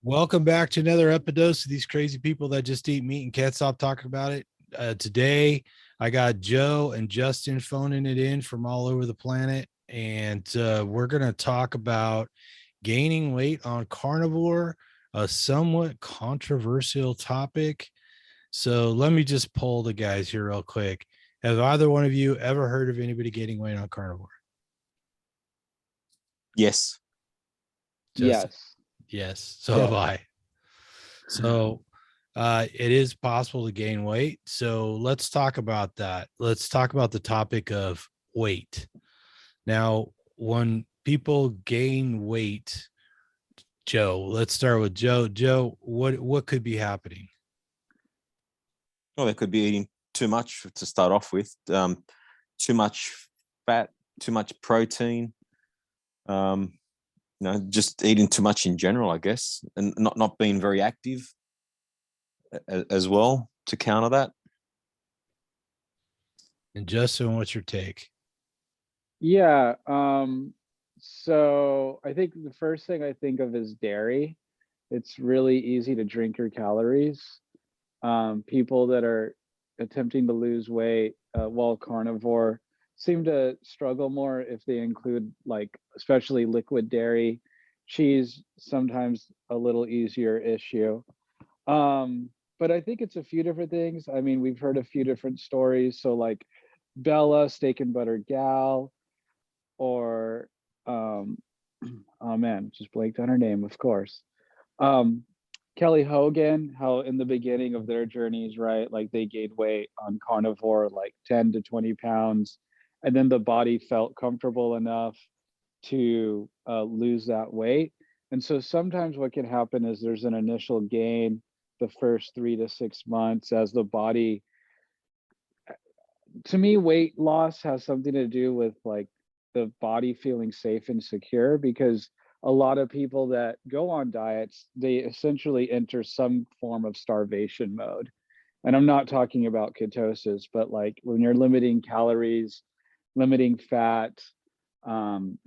Welcome back to another Epidose of these crazy people that just eat meat and can't stop talking about it. Today, I got Joe and Justin phoning it in from all over the planet, and we're going to talk about gaining weight on carnivore, a somewhat controversial topic. So let me just poll the guys here real quick. Have either one of you ever heard of anybody gaining weight on carnivore? Yes. Justin? Yes. Yes. So have I. So it is possible to gain weight. So let's talk about that. Let's talk about the topic of weight. Now, when people gain weight, Joe, let's start with Joe. Joe, what could be happening? Well, they could be eating too much to start off with, too much fat, too much protein, just eating too much in general, I guess, and not being very active as well to counter that. And Justin, what's your take? Yeah. So I think the first thing I think of is dairy. It's really easy to drink your calories. People that are attempting to lose weight while carnivore seem to struggle more if they include, like, especially liquid dairy. Cheese, sometimes a little easier issue. But I think it's a few different things. I mean, we've heard a few different stories. So like Bella, Steak and Butter Gal, or oh man, just blanked on her name, of course. Um, Kelly Hogan, how in the beginning of their journeys, right? Like they gained weight on carnivore, like 10 to 20 pounds, and then the body felt comfortable enough to lose that weight. And so sometimes what can happen is there's an initial gain the first 3 to 6 months as the body, to me, weight loss has something to do with like the body feeling safe and secure, because a lot of people that go on diets, they essentially enter some form of starvation mode. And I'm not talking about ketosis, but like when you're limiting calories, limiting fat, um,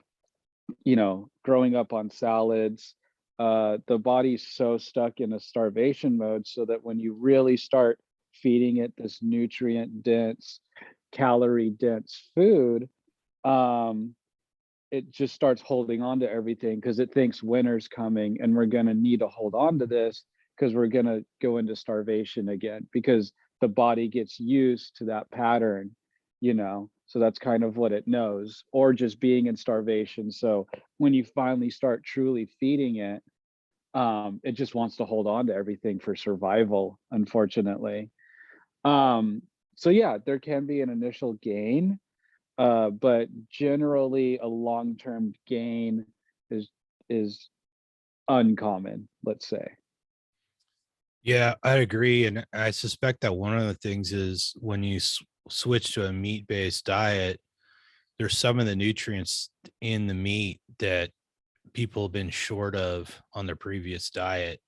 growing up on salads, the body's so stuck in a starvation mode so that when you really start feeding it this nutrient dense, calorie dense food, um, it just starts holding on to everything because it thinks winter's coming and we're going to need to hold on to this because we're going to go into starvation again because the body gets used to that pattern. So that's kind of what it knows, or just being in starvation. So when you finally start truly feeding it, it just wants to hold on to everything for survival, unfortunately. um so yeah, there can be an initial gain, but generally a long-term gain is uncommon, let's say. Yeah, I agree. And I suspect that one of the things is when you switch to a meat-based diet, there's some of the nutrients in the meat that people have been short of on their previous diet.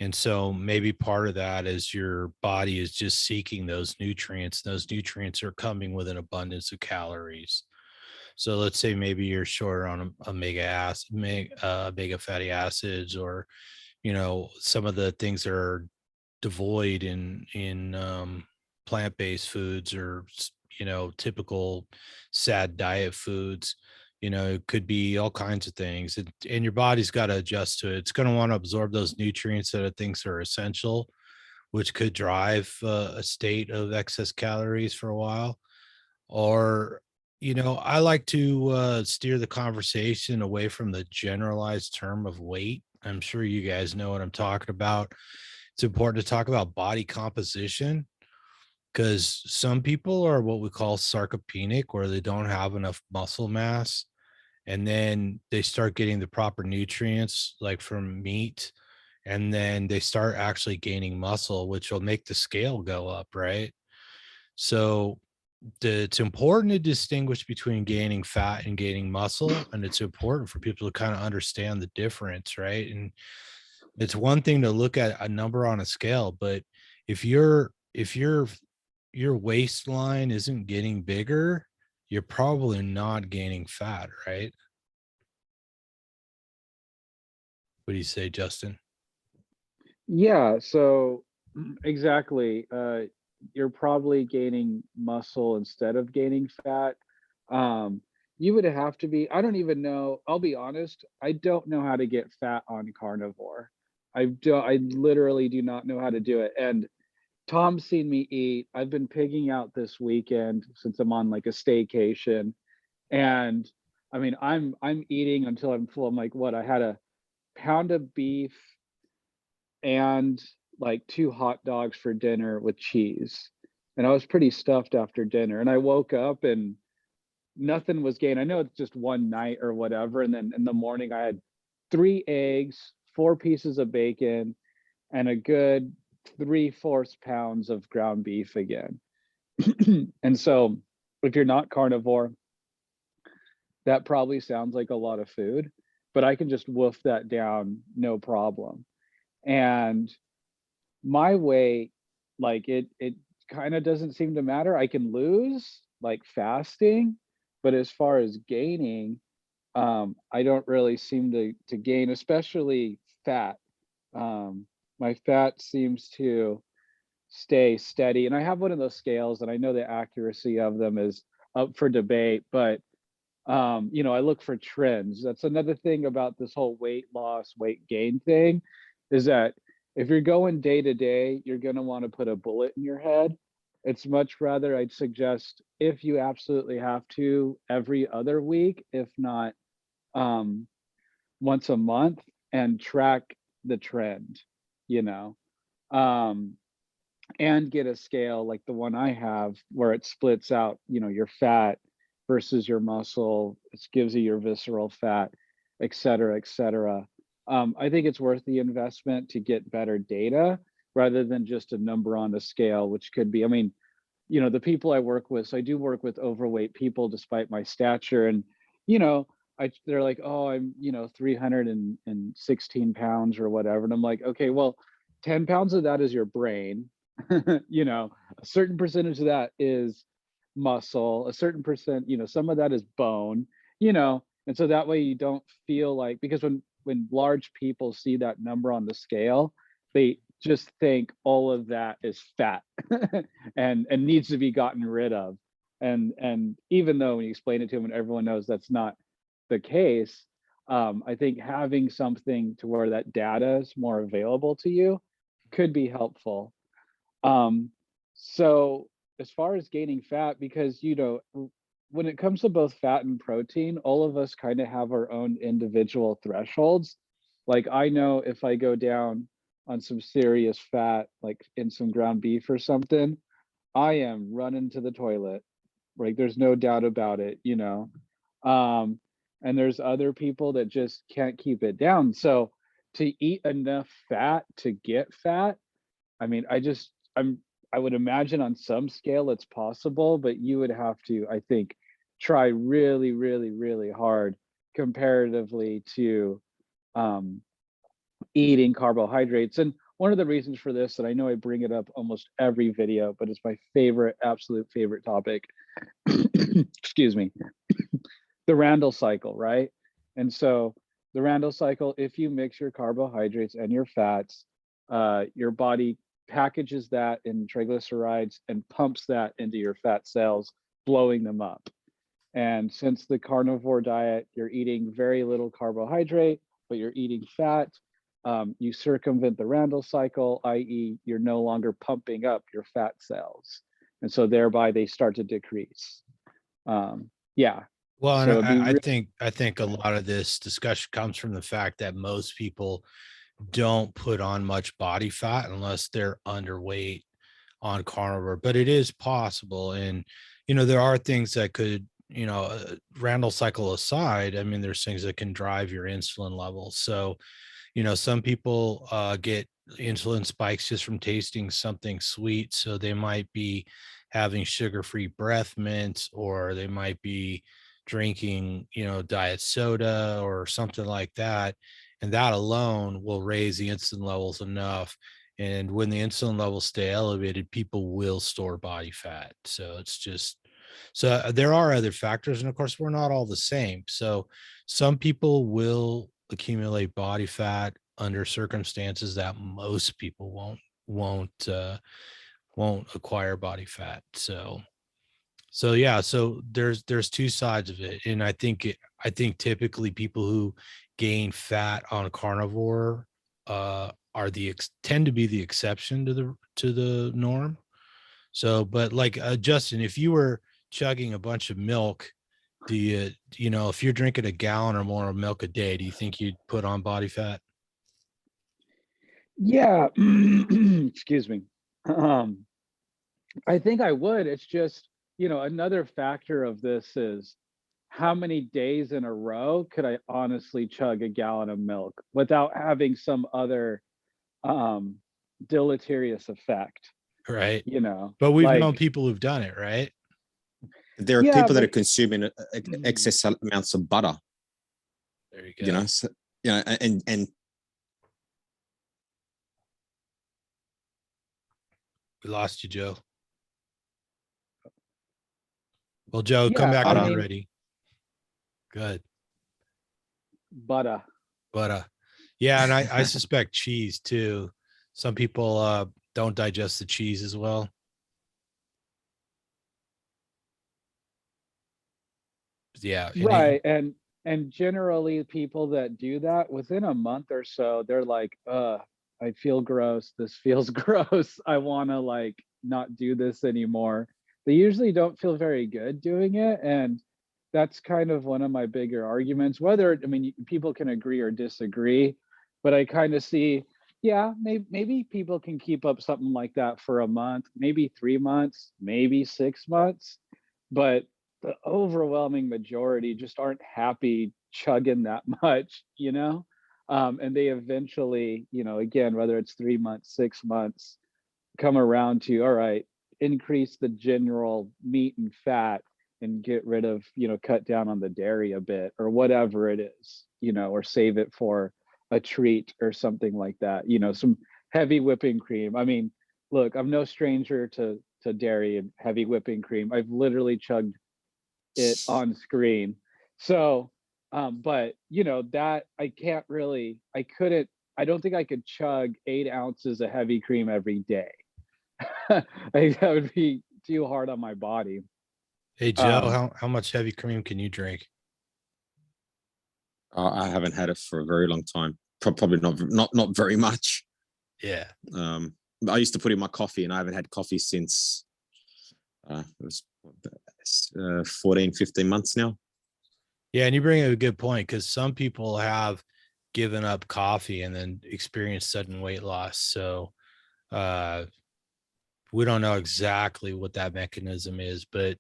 And so maybe part of that is your body is just seeking those nutrients. Those nutrients are coming with an abundance of calories. So let's say maybe you're short on omega fatty acids, or some of the things that are devoid in plant-based foods, or typical sad diet foods. It could be all kinds of things, and your body's got to adjust to it. It's going to want to absorb those nutrients that it thinks are essential, which could drive a state of excess calories for a while. Or I like to steer the conversation away from the generalized term of weight. I'm sure you guys know what I'm talking about. It's important to talk about body composition, because some people are what we call sarcopenic, where they don't have enough muscle mass, and then they start getting the proper nutrients like from meat, and then they start actually gaining muscle, which will make the scale go up, right? So it's important to distinguish between gaining fat and gaining muscle, and it's important for people to kind of understand the difference, right? And it's one thing to look at a number on a scale, but if your waistline isn't getting bigger, you're probably not gaining fat, right? What do you say, Justin? Yeah, so exactly. You're probably gaining muscle instead of gaining fat. Um, you would have to be, I don't even know, I'll be honest, I don't know how to get fat on carnivore. I literally do not know how to do it. And Tom's seen me eat. I've been pigging out this weekend since I'm on like a staycation. And I mean, I'm eating until I'm full. I'm like, what? I had a pound of beef and like 2 hot dogs for dinner with cheese. And I was pretty stuffed after dinner. And I woke up and nothing was gained. I know it's just one night or whatever. And then in the morning, I had 3 eggs, 4 pieces of bacon, and a good 3/4 pounds of ground beef again. And so if you're not carnivore, that probably sounds like a lot of food, but I can just wolf that down, no problem. And my weight, like it kind of doesn't seem to matter. I can lose like fasting, but as far as gaining, I don't really seem to gain, especially fat. My fat seems to stay steady, and I have one of those scales, and I know the accuracy of them is up for debate, but I look for trends. That's another thing about this whole weight loss, weight gain thing, is that if you're going day to day, you're going to want to put a bullet in your head. It's much rather, I'd suggest, if you absolutely have to, every other week, if not um, once a month, and track the trend, you know, um, and get a scale like the one I have where it splits out, your fat versus your muscle. It gives you your visceral fat, et cetera, et cetera. I think it's worth the investment to get better data rather than just a number on a scale, which could be, I mean, the people I work with, so I do work with overweight people despite my stature. And, you know, they're like, oh, I'm, 316 pounds or whatever. And I'm like, okay, well, 10 pounds of that is your brain. A certain percentage of that is muscle, a certain percent, some of that is bone, and so that way you don't feel like, because when large people see that number on the scale, they just think all of that is fat and needs to be gotten rid of. And even though when you explain it to them and everyone knows that's not the case, I think having something to where that data is more available to you could be helpful. So as far as gaining fat, because when it comes to both fat and protein, all of us kind of have our own individual thresholds. Like I know if I go down on some serious fat, like in some ground beef or something, I am running to the toilet. Like there's no doubt about it. Um, and there's other people that just can't keep it down. So to eat enough fat to get fat, I mean, I would imagine on some scale it's possible, but you would have to, I think, try really, really, really hard comparatively to um, eating carbohydrates. And one of the reasons for this, and I know I bring it up almost every video, but it's my favorite, absolute favorite topic. Excuse me. The Randall cycle, right? And so the Randall cycle, if you mix your carbohydrates and your fats, your body packages that in triglycerides and pumps that into your fat cells, blowing them up. And since the carnivore diet, you're eating very little carbohydrate, but you're eating fat, you circumvent the Randall cycle, i.e., you're no longer pumping up your fat cells. And so thereby they start to decrease. Yeah. Well, and So it'd be I think a lot of this discussion comes from the fact that most people don't put on much body fat unless they're underweight on carnivore, but it is possible. And, there are things that could, Randall cycle aside, I mean, there's things that can drive your insulin levels. So, some people get insulin spikes just from tasting something sweet. So they might be having sugar-free breath mints, or they might be drinking, diet soda or something like that. And that alone will raise the insulin levels enough. And when the insulin levels stay elevated, people will store body fat. So it's just, so there are other factors. And of course, we're not all the same. So some people will accumulate body fat under circumstances that most people won't acquire body fat. So yeah, so there's two sides of it, and I think typically people who gain fat on carnivore are tend to be the exception to the norm. So, but like Justin, if you were chugging a bunch of milk, do you know, if you're drinking a gallon or more of milk a day, do you think you'd put on body fat? Yeah, excuse me. Um, I think I would. It's just, another factor of this is how many days in a row could I honestly chug a gallon of milk without having some other um deleterious effect, Right. you know? But we've known Like, people who've done it, right? There are yeah, people that but are consuming mm, excess amounts of butter, There you you go. know, so, you know, and We lost you, Joe. Well, Joe, come yeah, back I butter. on mean, ready. Good. butter. But yeah, and I suspect cheese too. Some people don't digest the cheese as well. Yeah. Right. And generally people that do that within a month or so, they're like, I feel gross. This feels gross. I want to like not do this anymore. They usually don't feel very good doing it. And that's kind of one of my bigger arguments. Whether, I mean, people can agree or disagree, but I kind of see, yeah, maybe people can keep up something like that for a month, maybe 3 months, maybe 6 months. But the overwhelming majority just aren't happy chugging that much. And they eventually, again, whether it's 3 months, 6 months, come around to, all right, increase the general meat and fat and get rid of, cut down on the dairy a bit or whatever it is, or save it for a treat or something like that, some heavy whipping cream. I mean, look, I'm no stranger to dairy and heavy whipping cream. I've literally chugged it on screen. So, but that I don't think I could chug 8 ounces of heavy cream every day. I think that would be too hard on my body. Hey Joe, Um, how much heavy cream can you drink? I haven't had it for a very long time. Probably not very much. Yeah. Um, I used to put in my coffee, and I haven't had coffee since it was 14, 15 months now. Yeah, and you bring up a good point because some people have given up coffee and then experienced sudden weight loss. So uh we don't know exactly what that mechanism is, but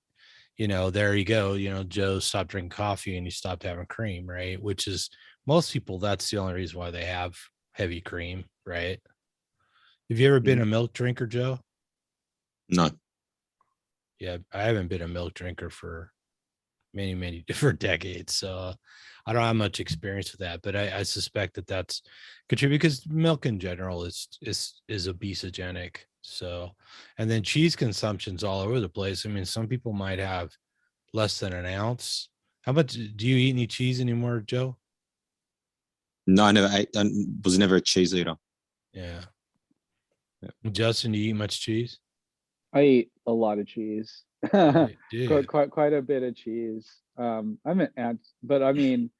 there you go. Joe stopped drinking coffee and he stopped having cream, right? Which is most people, that's the only reason why they have heavy cream, right? Have you ever been a milk drinker, Joe? No. Yeah, I haven't been a milk drinker for many, many different decades. So I don't have much experience with that, but I suspect that that's contributed because milk in general is obesogenic. So, and then cheese consumption's all over the place. I mean, some people might have less than an ounce. How much do you eat any cheese anymore, Joe? No, I never ate. I was never a cheese eater. Yeah. Yeah. Justin, do you eat much cheese? I eat a lot of cheese, Hey, dude. quite a bit of cheese. I'm an ant, but I mean,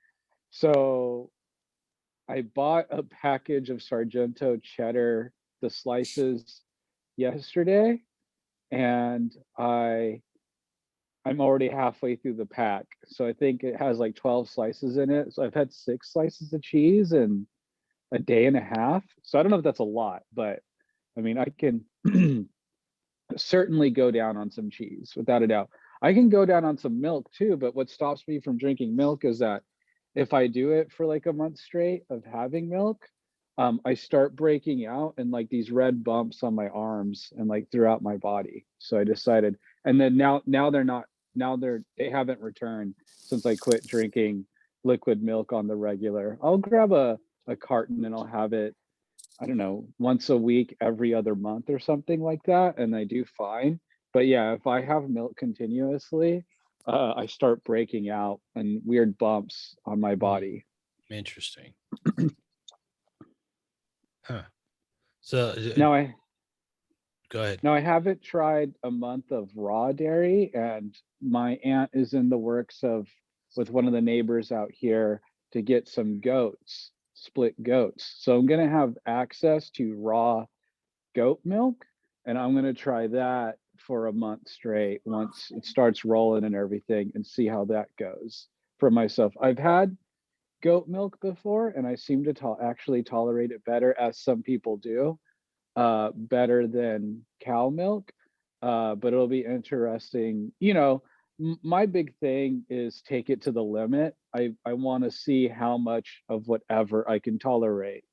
so I bought a package of Sargento cheddar, the slices yesterday, and I'm already halfway through the pack. So I think it has like 12 slices in it. So I've had 6 slices of cheese in a day and a half. So I don't know if that's a lot, but I mean, I can certainly go down on some cheese without a doubt. I can go down on some milk too, but what stops me from drinking milk is that if I do it for like a month straight of having milk, I start breaking out and like these red bumps on my arms and like throughout my body. So I decided, and then now they're not, they haven't returned since I quit drinking liquid milk on the regular. I'll grab a carton and I'll have it, I don't know, once a week, every other month or something like that, and I do fine. But yeah, if I have milk continuously, I start breaking out and weird bumps on my Mm. body. Interesting. Huh. So Now I go ahead. Now, I haven't tried a month of raw dairy, and my aunt is in the works of with one of the neighbors out here to get some goats, split goats. So I'm going to have access to raw goat milk, and I'm going to try that for a month straight once it starts rolling and everything, and see how that goes for myself. I've had goat milk before, and I seem to actually tolerate it better, as some people do, better than cow milk. But it'll be interesting. My big thing is take it to the limit. I want to see how much of whatever I can tolerate.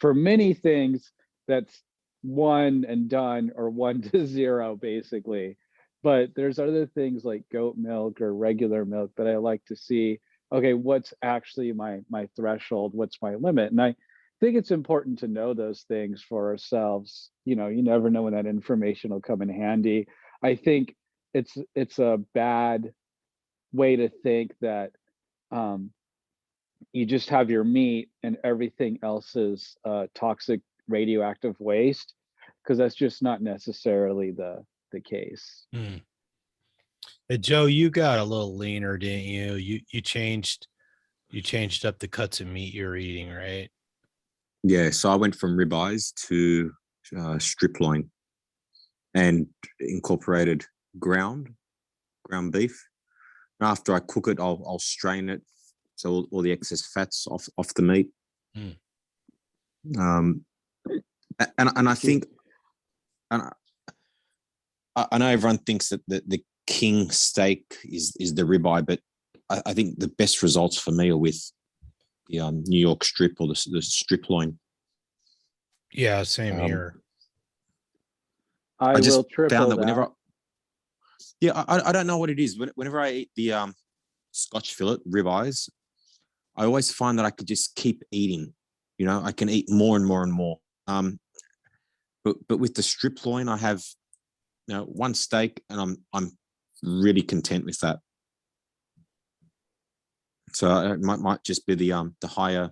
For many things, that's one and done, or 1 to 0 basically. But there's other things like goat milk or regular milk that I like to see, okay, what's actually my threshold, what's my limit. And I think it's important to know those things for ourselves. You never know when that information will come in handy. I think it's a bad way to think that um, you just have your meat and everything else is toxic radioactive waste, because that's just not necessarily the case. Hmm. Hey, Joe, you got a little leaner, didn't you? You changed up the cuts of meat you're eating, right? Yeah, so I went from ribeyes to strip loin and incorporated ground beef. And after I cook it, I'll strain it so all the excess fats off the meat. Mm. And I think, and I know everyone thinks that the king steak is the ribeye, but I think the best results for me are with the New York strip or the strip loin. Yeah, same here. I just will triple found that that. whenever, I don't know what it is. Whenever I eat the Scotch fillet ribeyes, I always find that I could just keep eating. I can eat more and more and more. But with the strip loin, I have one steak, and I'm really content with that. So it might just be the higher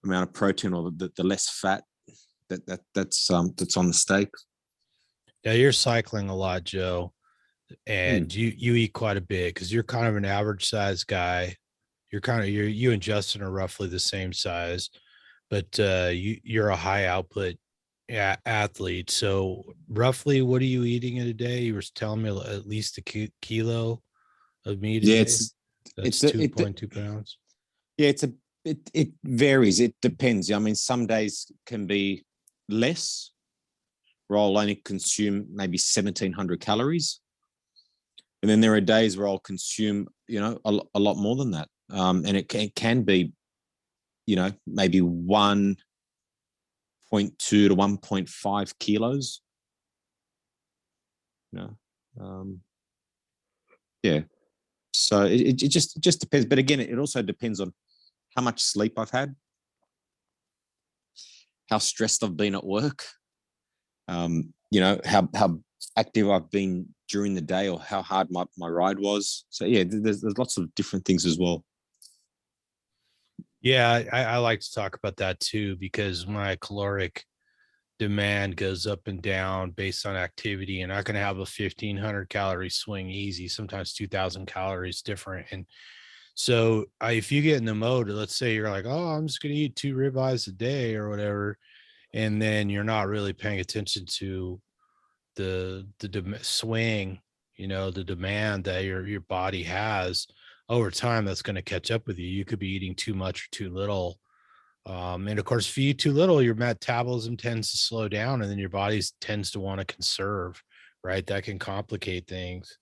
amount of protein, or the less fat that's on the steak. Yeah, you're cycling a lot, Joe, and you eat quite a bit because you're kind of an average size guy. You and Justin are roughly the same size, but you're a high output athlete. So roughly, what are you eating in a day? You were telling me at least a kilo of meat a Yeah, day. That's 2.2 pounds. Yeah, it varies. It depends. I mean, some days can be less, where I'll only consume maybe 1,700 calories, and then there are days where I'll consume a lot more than that. And it can be maybe 1.2 to 1.5 kilos. Yeah. So it just depends. But again, it also depends on how much sleep I've had, how stressed I've been at work, how active I've been during the day, or how hard my ride was. So yeah, there's lots of different things as well. Yeah, I like to talk about that too, because my caloric demand goes up and down based on activity, and I can have a 1,500 calorie swing easy, sometimes 2,000 calories different. And so if you get in the mode, let's say you're like, oh, I'm just going to eat 2 ribeyes a day or whatever, and then you're not really paying attention to the swing, the demand that your body has over time, that's going to catch up with you. You could be eating too much or too little. And of course, if you eat too little, your metabolism tends to slow down, and then your body tends to want to conserve, right? That can complicate things.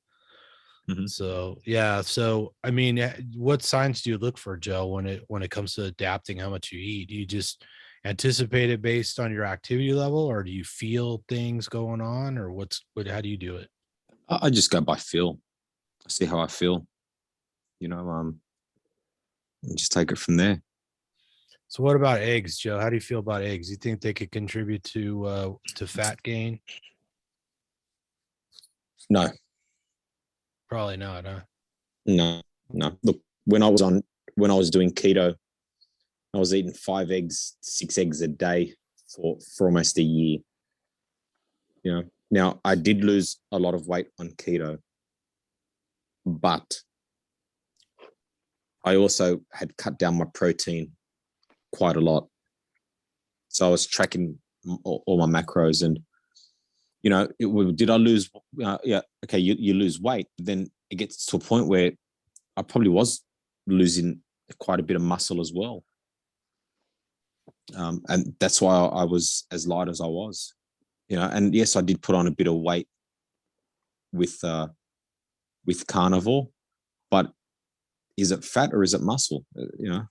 Mm-hmm. So, yeah. So, I mean, what signs do you look for, Joe, when it comes to adapting how much you eat? Do you just anticipate it based on your activity level, or do you feel things going on, or how do you do it? I just go by feel. I see how I feel, and just take it from there. So what about eggs, Joe? How do you feel about eggs? You think they could contribute to fat gain? No. Probably not, huh? No. Look, when I was on when I was doing keto, I was eating 5 eggs, 6 eggs a day for almost a year. You know, now I did lose a lot of weight on keto, but I also had cut down my protein quite a lot. So I was tracking all my macros, and you know, did I lose? Yeah, okay, you lose weight, but then it gets to a point where I probably was losing quite a bit of muscle as well, and that's why I was as light as I was. You know, and yes, I did put on a bit of weight with carnivore, but is it fat or is it muscle? You know,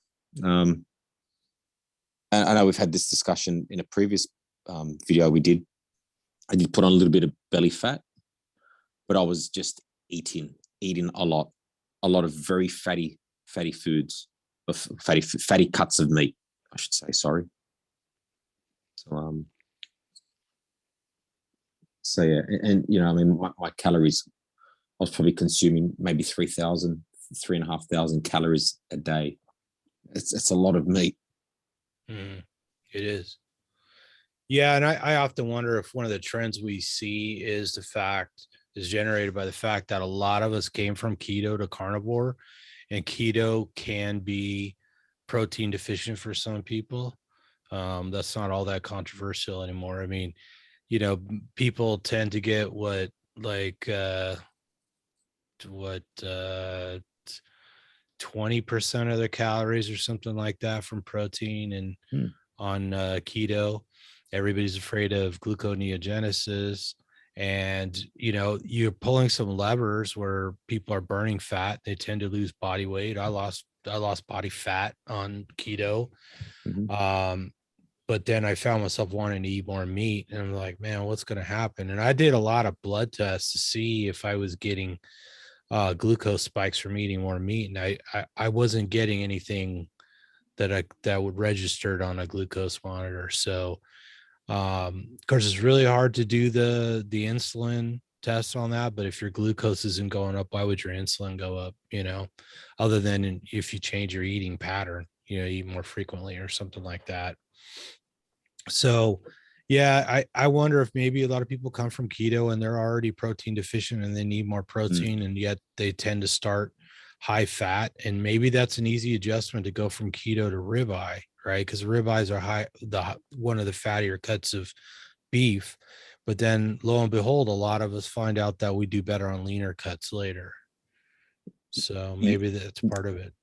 and I know we've had this discussion in a previous video we did. I did put on a little bit of belly fat, but I was just eating a lot of very fatty foods, fatty cuts of meat, I should say. Sorry. So yeah, and you know, I mean, my calories, I was probably consuming maybe 3,500 calories a day. It's a lot of meat. It is. Yeah, and I often wonder if one of the trends we see is generated by the fact that a lot of us came from keto to carnivore, and keto can be protein deficient for some people. That's not all that controversial anymore. I mean, you know, people tend to get what 20% of their calories or something like that from protein, and on keto. Everybody's afraid of gluconeogenesis, and you know, you're pulling some levers where people are burning fat. They tend to lose body weight. I lost body fat on keto. But then I found myself wanting to eat more meat, and I'm like, man, what's going to happen? And I did a lot of blood tests to see if I was getting glucose spikes from eating more meat, and I wasn't getting anything that would registered on a glucose monitor. So of course, it's really hard to do the insulin test on that, but if your glucose isn't going up, why would your insulin go up? You know, other than if you change your eating pattern, you know, eat more frequently or something like that. So yeah, I wonder if maybe a lot of people come from keto and they're already protein deficient and they need more protein, and yet they tend to start high fat, and maybe that's an easy adjustment to go from keto to ribeye, right? Because ribeyes are one of the fattier cuts of beef, but then lo and behold, a lot of us find out that we do better on leaner cuts later. So maybe that's part of it.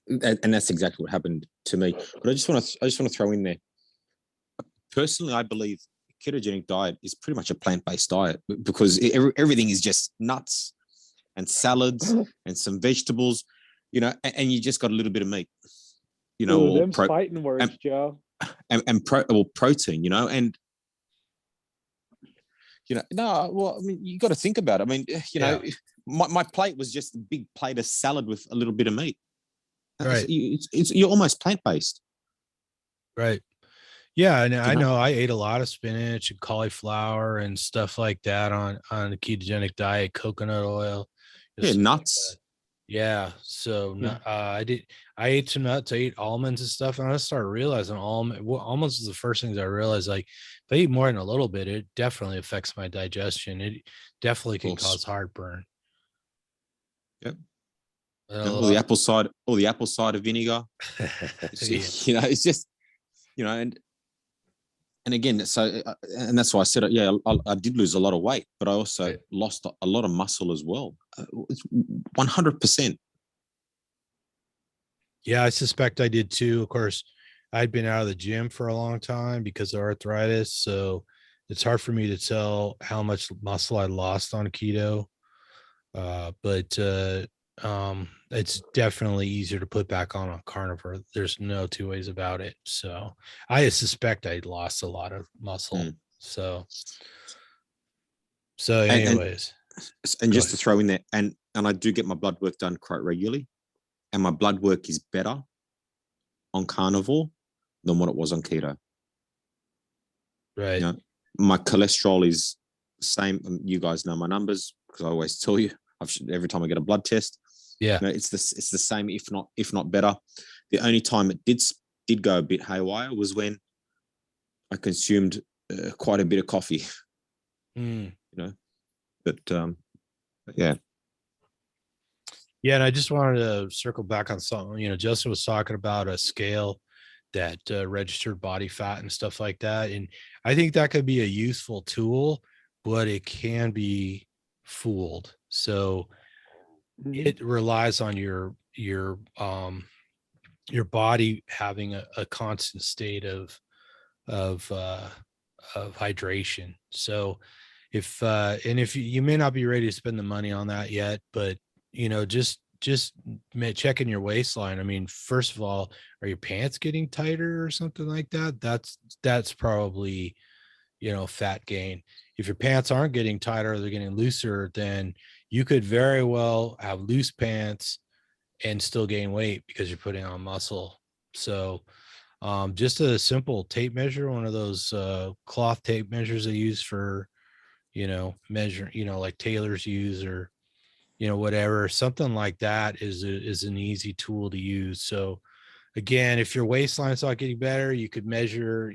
And that's exactly what happened to me. But I just want to throw in there. Personally, I believe ketogenic diet is pretty much a plant-based diet, because everything is just nuts and salads and some vegetables, you know, and you just got a little bit of meat, you know. Ooh, them's fighting words, Joe. And protein, you know, and you know, no, well, I mean, you got to think about it. I mean, you know, my plate was just a big plate of salad with a little bit of meat. Right. You're almost plant-based. Right. Yeah, and I know? know I ate a lot of spinach and cauliflower and stuff like that on a ketogenic diet, coconut oil. Yeah, nuts. Yeah. So I ate some nuts, I ate almonds and stuff, and I started realizing almonds is the first things I realized, like if I eat more than a little bit, it definitely affects my digestion. It definitely can cause heartburn. Yep. All the apple cider vinegar. You know, it's just, you know, and again, so and that's why I said, yeah, I did lose a lot of weight, but I also lost a lot of muscle as well. It's 100%. Yeah, I suspect I did too. Of course, I'd been out of the gym for a long time because of arthritis, so it's hard for me to tell how much muscle I lost on keto. But it's definitely easier to put back on a carnivore. There's no two ways about it. So I suspect I lost a lot of muscle. So anyways, and just to throw in there, and I do get my blood work done quite regularly, and my blood work is better on carnivore than what it was on keto. Right. You know, my cholesterol is the same. You guys know my numbers because I always tell you every time I get a blood test. Yeah. It's the same, if not better. The only time it did go a bit haywire was when I consumed quite a bit of coffee. Mm. But yeah. Yeah, and I just wanted to circle back on something. Justin was talking about a scale that registered body fat and stuff like that, and I think that could be a useful tool, but it can be fooled. So it relies on your body having a constant state of uh of hydration. So if you may not be ready to spend the money on that yet, but just checking your waistline. I mean, first of all, are your pants getting tighter or something like that? That's probably fat gain. If your pants aren't getting tighter, they're getting looser, then you could very well have loose pants and still gain weight because you're putting on muscle. So just a simple tape measure, one of those cloth tape measures they use for measure, like tailors use, or whatever, something like that is an easy tool to use. So again, if your waistline's not getting better, you could measure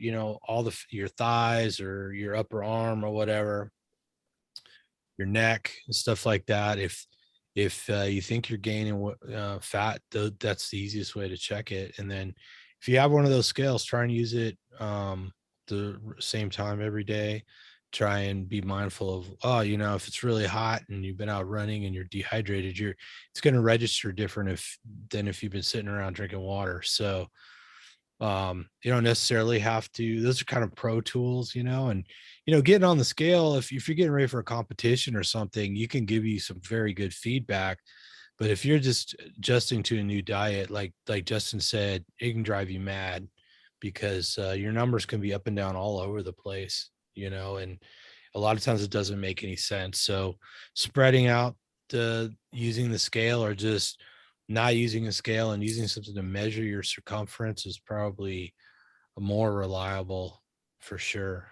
all your thighs or your upper arm or whatever, your neck and stuff like that. If you think you're gaining fat, that's the easiest way to check it. And then if you have one of those scales, try and use it the same time every day. Try and be mindful of, if it's really hot and you've been out running and you're dehydrated, it's going to register different than if you've been sitting around drinking water. So you don't necessarily have to. Those are kind of pro tools, and getting on the scale, if you're getting ready for a competition or something, you can give you some very good feedback. But if you're just adjusting to a new diet, like Justin said, it can drive you mad because your numbers can be up and down all over the place, and a lot of times it doesn't make any sense. So spreading out using the scale, or just not using a scale and using something to measure your circumference, is probably more reliable for sure.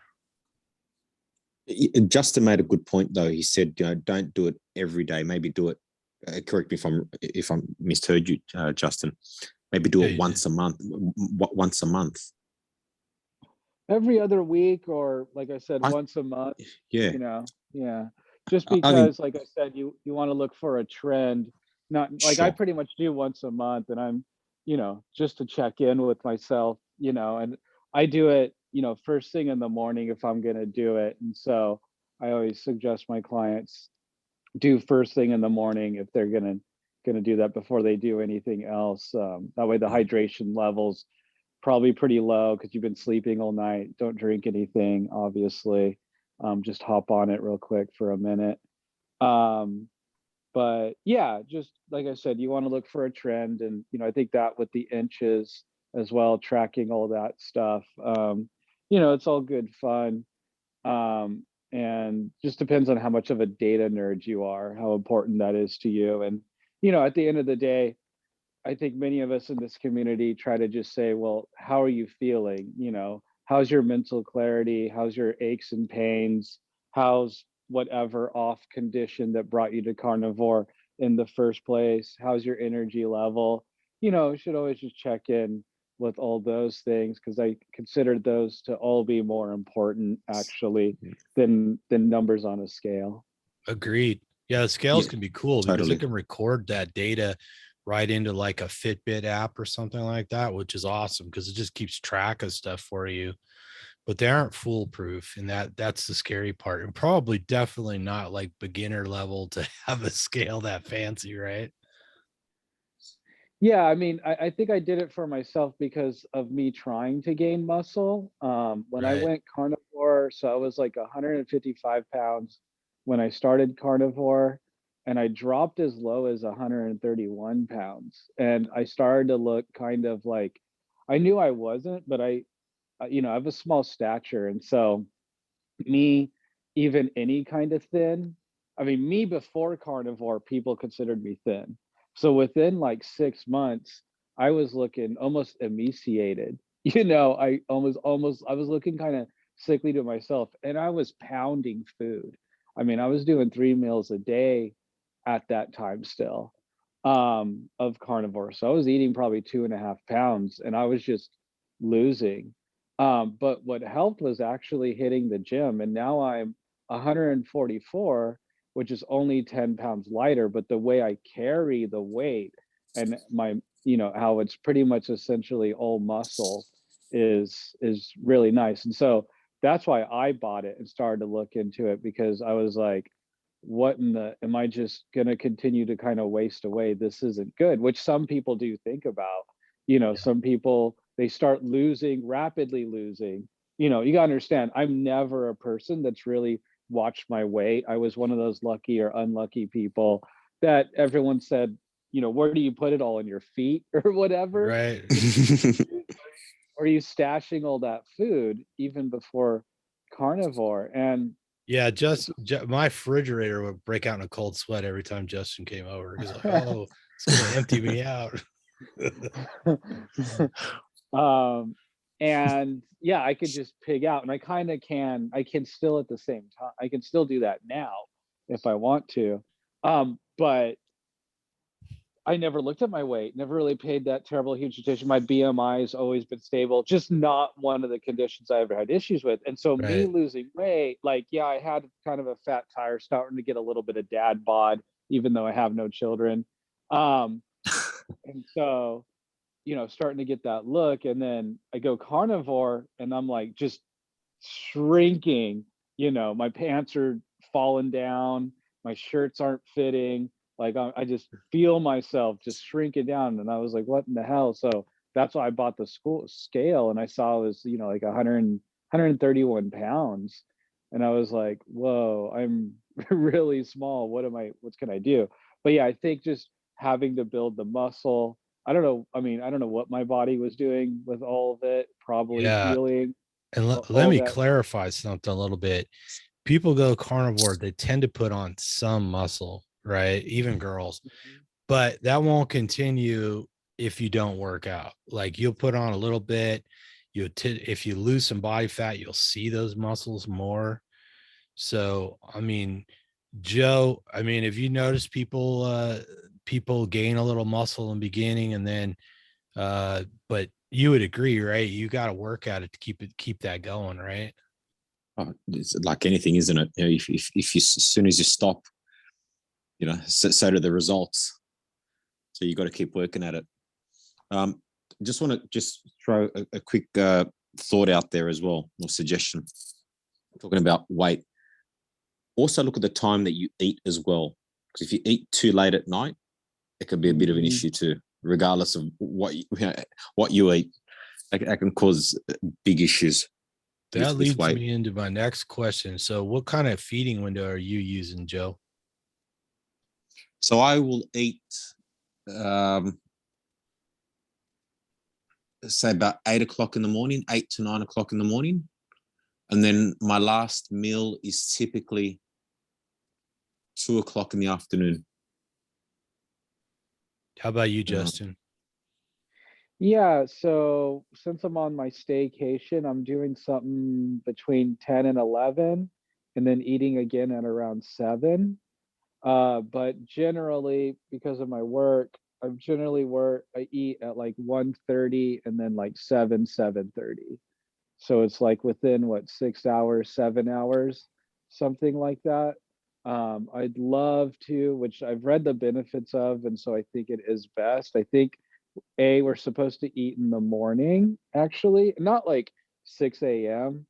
Justin made a good point though. He said, don't do it every day. Maybe do it. Correct me if I'm misheard you, Justin. Maybe do it once a month. Once a month. Every other week, or like I said, once a month. Yeah. Yeah. Just because, like I said, you want to look for a trend. Not like I pretty much do once a month, and I'm, just to check in with myself, and I do it, first thing in the morning if I'm gonna do it. And so I always suggest my clients do first thing in the morning if they're gonna do that before they do anything else. That way the hydration levels probably pretty low because you've been sleeping all night. Don't drink anything, obviously. Just hop on it real quick for a minute. But yeah, just like I said, you want to look for a trend, and I think that with the inches as well, tracking all that stuff, it's all good fun. And just depends on how much of a data nerd you are, how important that is to you. And at the end of the day, I think many of us in this community try to just say, well, how are you feeling? How's your mental clarity? How's your aches and pains? How's whatever off condition that brought you to carnivore in the first place? How's your energy level? Should always just check in with all those things, because I consider those to all be more important actually than numbers on a scale. Agreed. Yeah, the scales can be cool because it can record that data right into like a Fitbit app or something like that, which is awesome because it just keeps track of stuff for you. But they aren't foolproof, and that's the scary part. And probably definitely not like beginner level to have a scale that fancy, right? Yeah, I mean, I think I did it for myself because of me trying to gain muscle. When I went carnivore, so I was like 155 pounds when I started carnivore, and I dropped as low as 131 pounds. And I started to look kind of like, I knew I wasn't, but I have a small stature. And so me, even any kind of thin, I mean, me before carnivore, people considered me thin. So within like 6 months, I was looking almost emaciated. I was looking kind of sickly to myself, and I was pounding food. I mean, I was doing 3 meals a day at that time still. of carnivore. So I was eating probably 2.5 pounds and I was just losing. But what helped was actually hitting the gym. And now I'm 144, which is only 10 pounds lighter. But the way I carry the weight and my, how it's pretty much essentially all muscle is really nice. And so that's why I bought it and started to look into it, because I was like, what in the am I just going to continue to kind of waste away? This isn't good, which some people do think about. Yeah. Some people, they start losing, rapidly losing. You got to understand, I'm never a person that's really watched my weight. I was one of those lucky or unlucky people that everyone said, where do you put it all, in your feet or whatever? Right. Or are you stashing all that food even before carnivore? And Yeah, my refrigerator would break out in a cold sweat every time Justin came over. He's like, "Oh, it's gonna empty me out." and yeah, I could just pig out, and I can still at the same time, I can still do that now if I want to. But I never looked at my weight, never really paid that terrible huge attention. My BMI has always been stable, just not one of the conditions I ever had issues with. And so me Right. losing weight, like, yeah, I had kind of a fat tire, starting to get a little bit of dad bod, even though I have no children. Um, and so, starting to get that look. And then I go carnivore and I'm like just shrinking, my pants are falling down, my shirts aren't fitting, like I just feel myself just shrinking down. And I was like, what in the hell? So that's why I bought the school scale, and I saw it was, like 131 pounds. And I was like, whoa, I'm really small. What can I do? But yeah, I think just having to build the muscle. I don't know. I mean, I don't know what my body was doing with all of it, probably Yeah. healing And let all me that. clarify something a little bit. People go carnivore, they tend to put on some muscle, right? Even girls, but that won't continue if you don't work out. Like you'll put on a little bit. If you lose some body fat, you'll see those muscles more. So, I mean, Joe, I mean, if you notice people gain a little muscle in the beginning and then but you would agree, right? You got to work at it to keep that going, right? It's like anything, isn't it? If you, as soon as you stop, so do the results. So you got to keep working at it. Just want to throw a quick thought out there as well, or suggestion. Talking about weight. Also look at the time that you eat as well, because if you eat too late at night, it could be a bit of an issue too, regardless of what you eat. That can cause big issues. That With leads weight. me into my next question. So, what kind of feeding window are you using, Joe? So I will eat, say about 8 o'clock in the morning, 8 to 9 o'clock in the morning. And then my last meal is typically 2 o'clock in the afternoon. How about you, Justin? Yeah, so since I'm on my staycation, I'm doing something between 10 and 11, and then eating again at around 7. But generally, because of my work, I eat at like 1:30 and then like 7:30. So it's like within what, 6 hours, 7 hours, something like that. I'd love to, which I've read the benefits of, and so I think it is best. I think we're supposed to eat in the morning, actually, not like 6 a.m.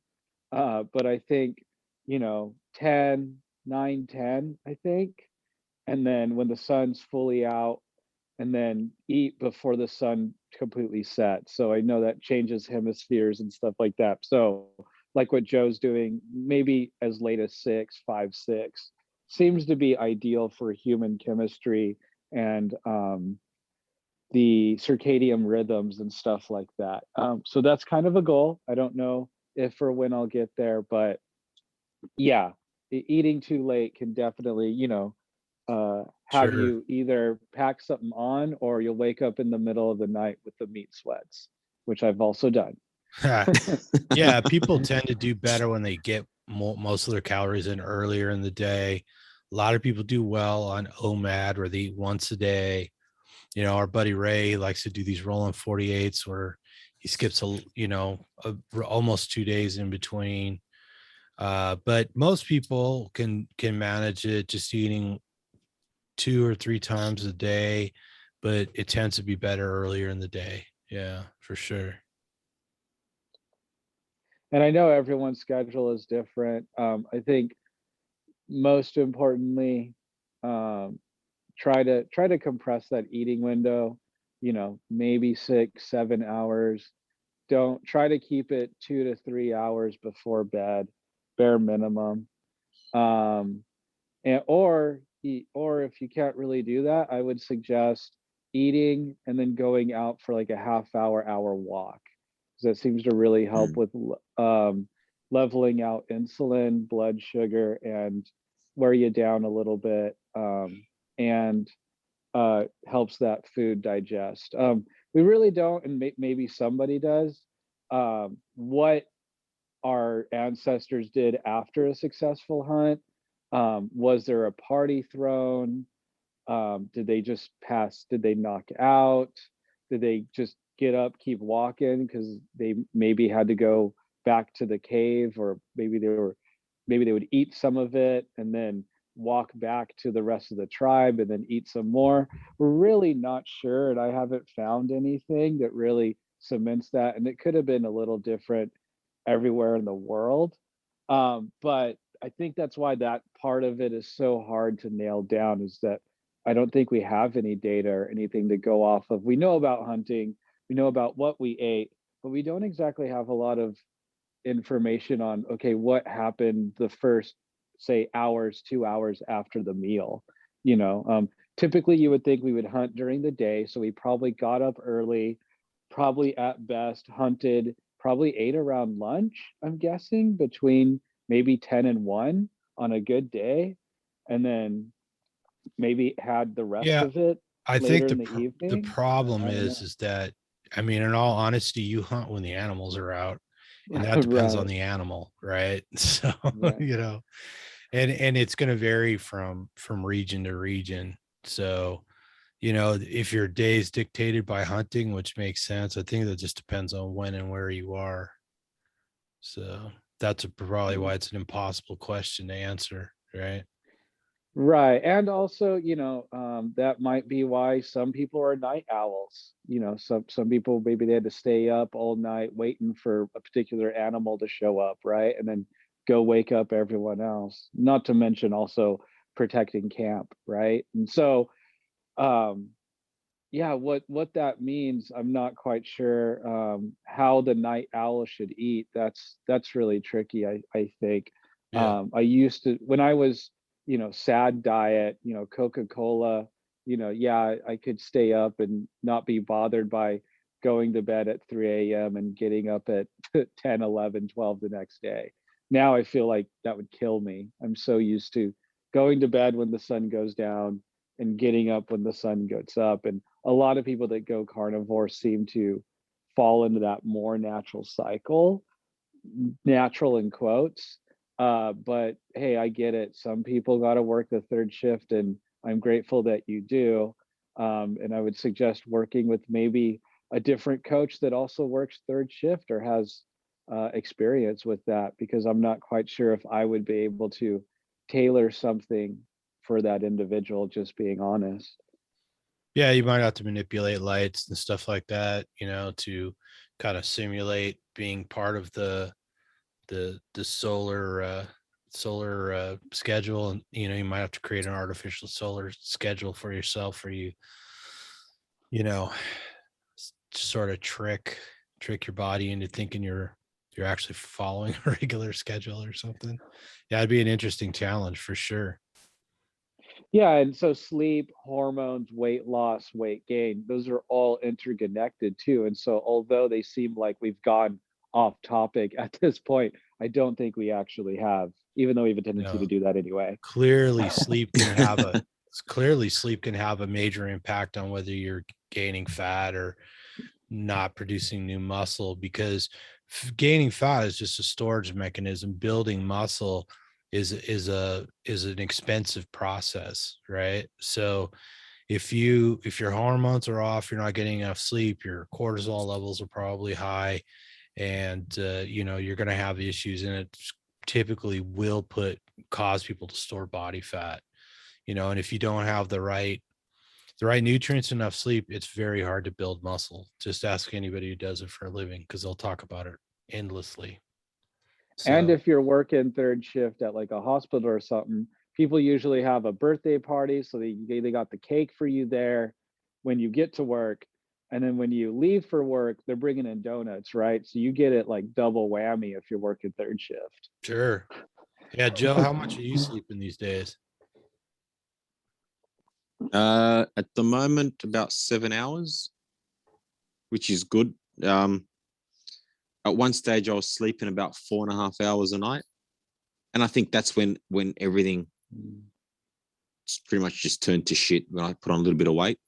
But I think, 10, 9, 10, I think. And then when the sun's fully out, and then eat before the sun completely sets. So I know that changes hemispheres and stuff like that. So like what Joe's doing, maybe as late as 6, 5, 6 seems to be ideal for human chemistry and the circadian rhythms and stuff like that. So that's kind of a goal. I don't know if or when I'll get there, but yeah, eating too late can definitely, have Sure. you either pack something on, or you'll wake up in the middle of the night with the meat sweats, which I've also done. Yeah, people tend to do better when they get most of their calories in earlier in the day. A lot of people do well on OMAD, where they eat once a day. our buddy Ray likes to do these rolling 48s where he skips almost 2 days in between. But most people can manage it just eating 2 or 3 times a day, but it tends to be better earlier in the day. Yeah, for sure. And I know everyone's schedule is different. I think most importantly, um, try to compress that eating window, maybe 6, 7 hours. Don't try to keep it 2 to 3 hours before bed, bare minimum. Um, or if you can't really do that, I would suggest eating and then going out for like a hour walk, because that seems to really help Mm. with leveling out insulin, blood sugar, and wear you down a little bit, and helps that food digest. We really don't, and maybe somebody does, what our ancestors did after a successful hunt. Was there a party thrown? Did they just pass? Did they knock out? Did they just get up, keep walking because they maybe had to go back to the cave, or maybe they would eat some of it and then walk back to the rest of the tribe and then eat some more. We're really not sure, and I haven't found anything that really cements that. And it could have been a little different everywhere in the world. But I think that's why that part of it is so hard to nail down, is that I don't think we have any data or anything to go off of. We know about hunting, we know about what we ate, but we don't exactly have a lot of information on, okay, what happened the first, say, hours, 2 hours after the meal. Typically you would think we would hunt during the day, so we probably got up early, probably at best hunted, probably ate around lunch, I'm guessing, between maybe 10 and 1 on a good day, and then maybe had the rest Yeah, of it I think later in the the evening. problem I don't is that, I mean, in all honesty, you hunt when the animals are out, and know. that depends on Right, the animal, right? So, right. you know, and it's going to vary from region to region. So, if your day is dictated by hunting, which makes sense, I think that just depends on when and where you are. So that's probably why it's an impossible question to answer, right? Right. And also, that might be why some people are night owls. Some people, maybe they had to stay up all night waiting for a particular animal to show up, right? And then go wake up everyone else. Not to mention also protecting camp, right? And so, um, yeah, what that means, I'm not quite sure. How the night owl should eat, that's really tricky, I think. Yeah. I used to, when I was, sad diet, Coca-Cola, yeah, I could stay up and not be bothered by going to bed at 3 a.m. and getting up at 10, 11, 12 the next day. Now I feel like that would kill me. I'm so used to going to bed when the sun goes down and getting up when the sun goes up. And a lot of people that go carnivore seem to fall into that more natural cycle, natural in quotes. But hey, I get it. Some people got to work the third shift, and I'm grateful that you do. And I would suggest working with maybe a different coach that also works third shift or has experience with that, because I'm not quite sure if I would be able to tailor something for that individual, just being honest. Yeah, you might have to manipulate lights and stuff like that, to kind of simulate being part of the solar schedule. And you might have to create an artificial solar schedule for yourself, where you know sort of trick your body into thinking you're actually following a regular schedule or something. Yeah, it'd be an interesting challenge for sure. Yeah, and so sleep, hormones, weight loss, weight gain, those are all interconnected too. And so although they seem like we've gone off topic at this point, I don't think we actually have, even though we have a tendency to No, do that anyway. clearly sleep can have a major impact on whether you're gaining fat or not producing new muscle, because gaining fat is just a storage mechanism. Building muscle is an expensive process, right? So if your hormones are off, you're not getting enough sleep, your cortisol levels are probably high, and you're going to have issues, and it typically will cause people to store body fat, and if you don't have the right nutrients, enough sleep, it's very hard to build muscle. Just ask anybody who does it for a living, because they'll talk about it endlessly. And So if you're working third shift at like a hospital or something, people usually have a birthday party, so they got the cake for you there when you get to work, and then when you leave for work, they're bringing in donuts, right? So you get it like double whammy if you're working third shift. sure. Yeah, Joe, how much are you sleeping these days? At the moment, about 7 hours, which is good. At one stage, I was sleeping about 4.5 hours a night, and I think that's when everything pretty much just turned to shit when I put on a little bit of weight.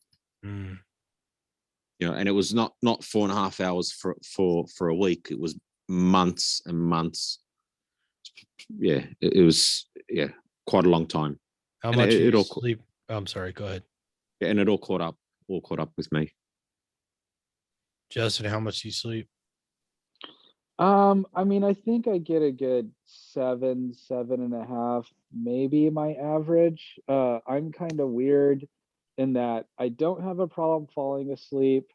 Mm. And it was not 4.5 hours for a week. It was months and months. Yeah, it was quite a long time. How And much it you all sleep? I'm sorry, go ahead. and it all caught up with me. Justin, how much do you sleep? I mean, I think I get a good 7.5, maybe my average. I'm kind of weird in that I don't have a problem falling asleep.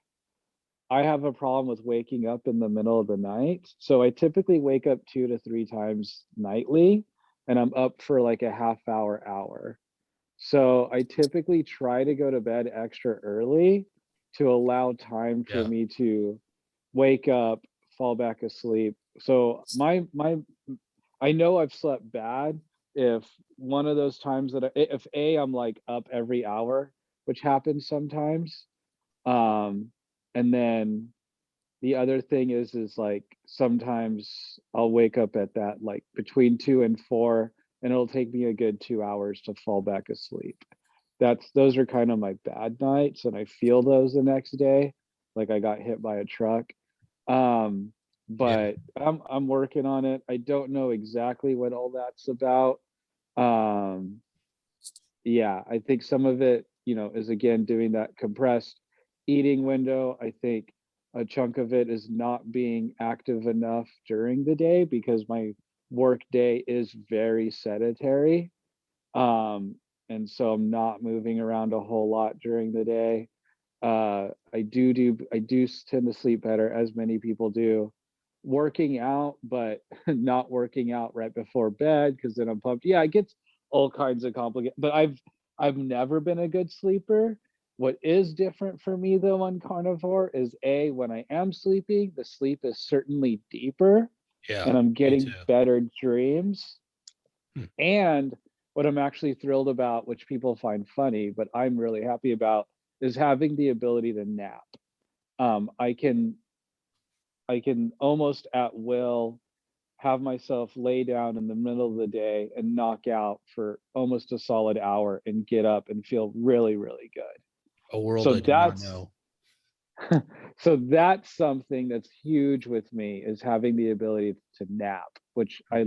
I have a problem with waking up in the middle of the night. So I typically wake up 2 to 3 times nightly, and I'm up for like a half hour. So I typically try to go to bed extra early to allow time for Yeah. me to wake up, fall back asleep. So I know I've slept bad if one of those times if I'm like up every hour, which happens sometimes. And then the other thing is like sometimes I'll wake up at that like between 2 and 4, and it'll take me a good 2 hours to fall back asleep. Those are kind of my bad nights, and I feel those the next day, like I got hit by a truck. Um, Yeah. but I'm working on it. I don't know exactly what all that's about. Um, yeah, I think some of it, is again doing that compressed eating window. I think a chunk of it is not being active enough during the day because my work day is very sedentary. Um, and so I'm not moving around a whole lot during the day. I do tend to sleep better, as many people do, working out, but not working out right before bed because then I'm pumped. Yeah, it gets all kinds of complicated. But I've never been a good sleeper. What is different for me though on carnivore is when I am sleeping, the sleep is certainly deeper Yeah. and I'm Me getting too. better dreams. Hmm. And what I'm actually thrilled about, which people find funny, but I'm really happy about, is having the ability to nap. I can almost at will have myself lay down in the middle of the day and knock out for almost a solid hour and get up and feel really, really good. A world So I did not that's know. so that's something that's huge with me, is having the ability to nap, which I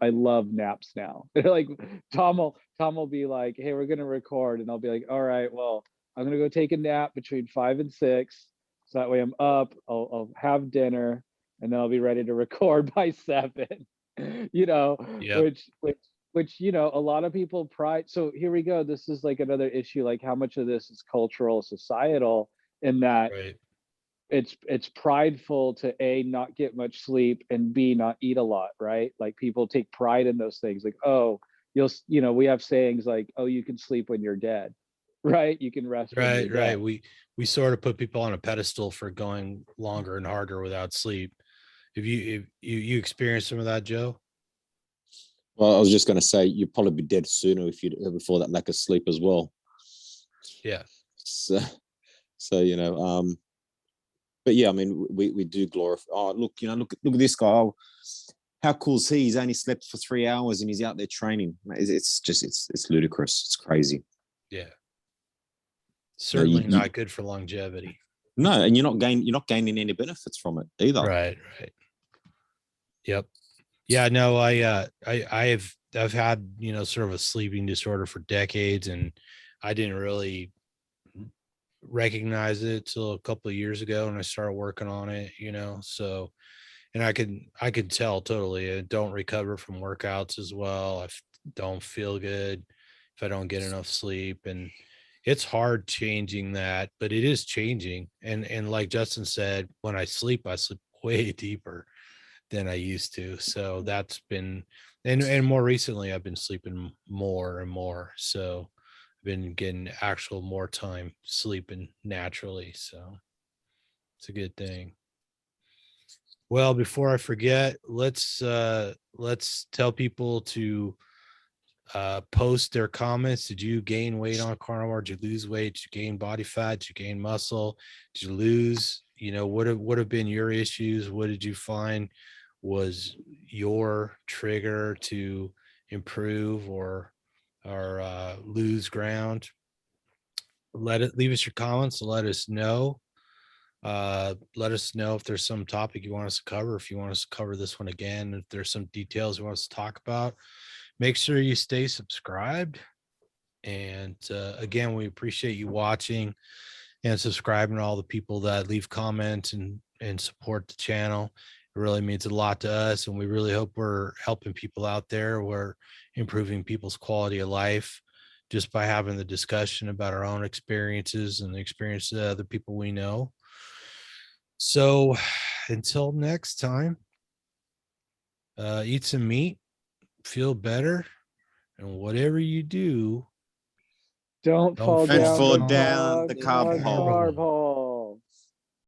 love naps now. They're like Tom will be like, "Hey, we're gonna record," and I'll be like, "All right, well, I'm gonna go take a nap between 5 and 6, so that way I'm up. I'll have dinner, and then I'll be ready to record by 7." You know, Yep. which a lot of people pride. So here we go. This is like another issue. Like, how much of this is cultural, societal, in that Right. it's prideful to not get much sleep and b not eat a lot, right? Like people take pride in those things, like, oh, we have sayings like, oh, you can sleep when you're dead, right? You can rest when you're Right. dead. Right. We sort of put people on a pedestal for going longer and harder without sleep. If you experience some of that, Joe? Well, I was just going to say you'd probably be dead sooner if you before that lack of sleep as well. Yeah. So, but yeah, I mean, we do glorify. Oh, look, look at this guy. Oh, how cool is he? He's only slept for 3 hours and he's out there training. It's ludicrous. It's crazy. Yeah. You know, Certainly not good for longevity. no, and you're not gaining any benefits from it either. Right. Right. Yep. Yeah, no, I've had, sort of a sleeping disorder for decades, and I didn't really recognize it till a couple of years ago, and I started working on it, so, and I could tell totally. I don't recover from workouts as well. Don't feel good if I don't get enough sleep, and it's hard changing that, but it is changing. And like Justin said, when I sleep way deeper than I used to. So that's been, and more recently I've been sleeping more and more. So I've been getting actual more time sleeping naturally. So it's a good thing. Well, before I forget, let's tell people to post their comments. Did you gain weight on carnivore? Did you lose weight? Did you gain body fat? Did you gain muscle? Did you lose? What have been your issues? What did you find was your trigger to improve or lose ground? Leave us your comments and let us know. Let us know if there's some topic you want us to cover, if you want us to cover this one again, if there's some details you want us to talk about. Make sure you stay subscribed. And again, we appreciate you watching and subscribing to all the people that leave comments and support the channel. It really means a lot to us, and we really hope we're helping people out there. We're improving people's quality of life just by having the discussion about our own experiences and the experiences of other people we know. So until next time, eat some meat, feel better, and whatever you do, Don't fall Don't down fall the down the carb carb hole. hole.